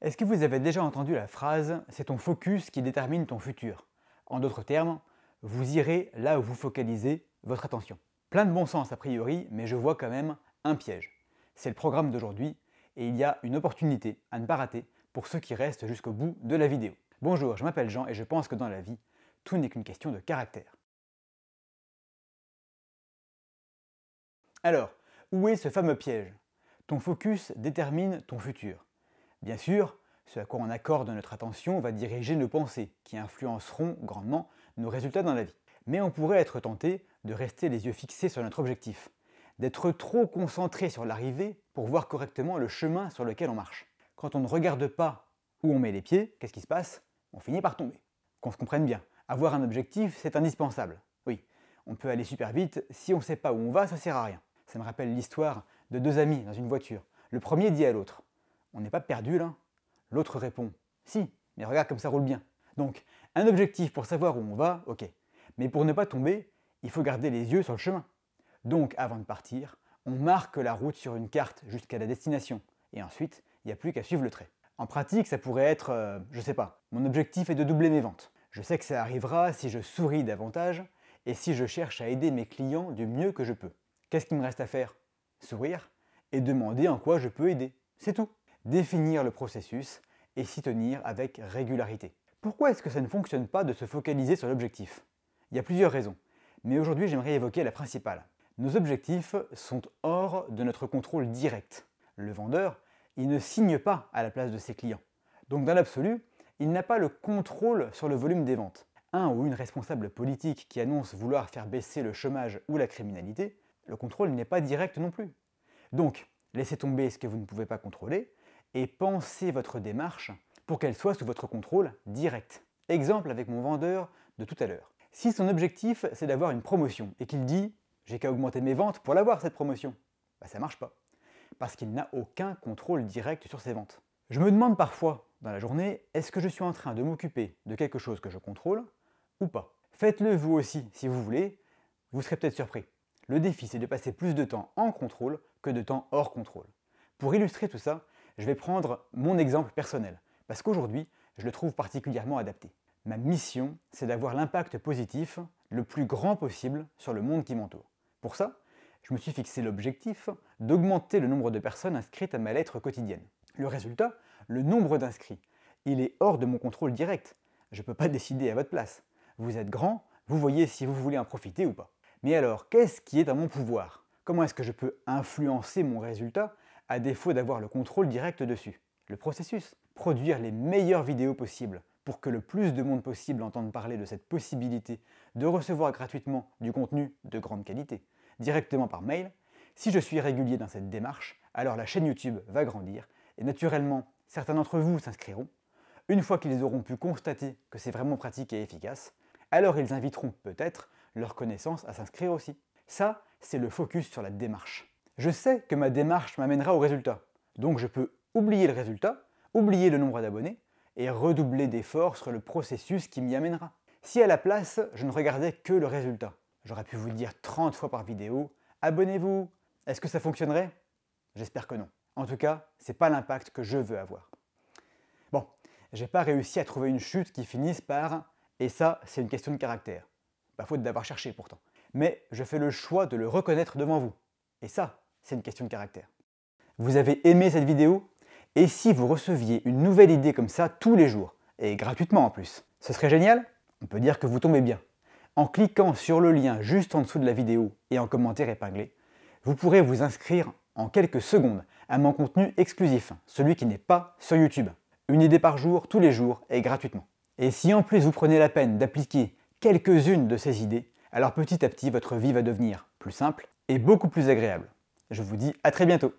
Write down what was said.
Est-ce que vous avez déjà entendu la phrase « c'est ton focus qui détermine ton futur ». En d'autres termes, vous irez là où vous focalisez votre attention. Plein de bon sens a priori, mais je vois quand même un piège. C'est le programme d'aujourd'hui et il y a une opportunité à ne pas rater pour ceux qui restent jusqu'au bout de la vidéo. Bonjour, je m'appelle Jean et je pense que dans la vie, tout n'est qu'une question de caractère. Alors, où est ce fameux piège? Ton focus détermine ton futur. Bien sûr, ce à quoi on accorde notre attention va diriger nos pensées, qui influenceront grandement nos résultats dans la vie. Mais on pourrait être tenté de rester les yeux fixés sur notre objectif, d'être trop concentré sur l'arrivée pour voir correctement le chemin sur lequel on marche. Quand on ne regarde pas où on met les pieds, qu'est-ce qui se passe? On finit par tomber. Qu'on se comprenne bien, avoir un objectif, c'est indispensable. Oui, on peut aller super vite, si on ne sait pas où on va, ça ne sert à rien. Ça me rappelle l'histoire de deux amis dans une voiture. Le premier dit à l'autre « On n'est pas perdu là ?» L'autre répond « Si, mais regarde comme ça roule bien. » Donc, un objectif pour savoir où on va, ok. Mais pour ne pas tomber, il faut garder les yeux sur le chemin. Donc, avant de partir, on marque la route sur une carte jusqu'à la destination. Et ensuite, il n'y a plus qu'à suivre le trait. En pratique, ça pourrait être, je sais pas, mon objectif est de doubler mes ventes. Je sais que ça arrivera si je souris davantage et si je cherche à aider mes clients du mieux que je peux. Qu'est-ce qu'il me reste à faire? Sourire et demander en quoi je peux aider. C'est tout. Définir le processus et s'y tenir avec régularité. Pourquoi est-ce que ça ne fonctionne pas de se focaliser sur l'objectif? Il y a plusieurs raisons, mais aujourd'hui j'aimerais évoquer la principale. Nos objectifs sont hors de notre contrôle direct. Le vendeur, il ne signe pas à la place de ses clients. Donc dans l'absolu, il n'a pas le contrôle sur le volume des ventes. Un ou une responsable politique qui annonce vouloir faire baisser le chômage ou la criminalité, le contrôle n'est pas direct non plus. Donc, laissez tomber ce que vous ne pouvez pas contrôler et pensez votre démarche pour qu'elle soit sous votre contrôle direct. Exemple avec mon vendeur de tout à l'heure. Si son objectif c'est d'avoir une promotion et qu'il dit « j'ai qu'à augmenter mes ventes pour l'avoir cette promotion », ça ne marche pas. Parce qu'il n'a aucun contrôle direct sur ses ventes. Je me demande parfois dans la journée, est-ce que je suis en train de m'occuper de quelque chose que je contrôle ou pas? Faites-le vous aussi si vous voulez, vous serez peut-être surpris. Le défi, c'est de passer plus de temps en contrôle que de temps hors contrôle. Pour illustrer tout ça, je vais prendre mon exemple personnel, parce qu'aujourd'hui, je le trouve particulièrement adapté. Ma mission, c'est d'avoir l'impact positif le plus grand possible sur le monde qui m'entoure. Pour ça, je me suis fixé l'objectif d'augmenter le nombre de personnes inscrites à ma lettre quotidienne. Le résultat, le nombre d'inscrits, il est hors de mon contrôle direct. Je ne peux pas décider à votre place. Vous êtes grand, vous voyez si vous voulez en profiter ou pas. Mais alors, qu'est-ce qui est à mon pouvoir? Comment est-ce que je peux influencer mon résultat à défaut d'avoir le contrôle direct dessus? Le processus. Produire les meilleures vidéos possibles pour que le plus de monde possible entende parler de cette possibilité de recevoir gratuitement du contenu de grande qualité, directement par mail. Si je suis régulier dans cette démarche, alors la chaîne YouTube va grandir et naturellement, certains d'entre vous s'inscriront. Une fois qu'ils auront pu constater que c'est vraiment pratique et efficace, alors ils inviteront peut-être leur connaissance à s'inscrire aussi. Ça, c'est le focus sur la démarche. Je sais que ma démarche m'amènera au résultat, donc je peux oublier le résultat, oublier le nombre d'abonnés et redoubler d'efforts sur le processus qui m'y amènera. Si à la place, je ne regardais que le résultat, j'aurais pu vous le dire 30 fois par vidéo, abonnez-vous. Est-ce que ça fonctionnerait? J'espère que non. En tout cas, c'est pas l'impact que je veux avoir. Bon, j'ai pas réussi à trouver une chute qui finisse par « et ça, c'est une question de caractère ». Pas faute d'avoir cherché pourtant. Mais je fais le choix de le reconnaître devant vous. Et ça, c'est une question de caractère. Vous avez aimé cette vidéo? Et si vous receviez une nouvelle idée comme ça tous les jours, et gratuitement en plus, ce serait génial? On peut dire que vous tombez bien. En cliquant sur le lien juste en dessous de la vidéo et en commentaire épinglé, vous pourrez vous inscrire en quelques secondes à mon contenu exclusif, celui qui n'est pas sur YouTube. Une idée par jour, tous les jours, et gratuitement. Et si en plus vous prenez la peine d'appliquer quelques-unes de ces idées, alors petit à petit votre vie va devenir plus simple et beaucoup plus agréable. Je vous dis à très bientôt.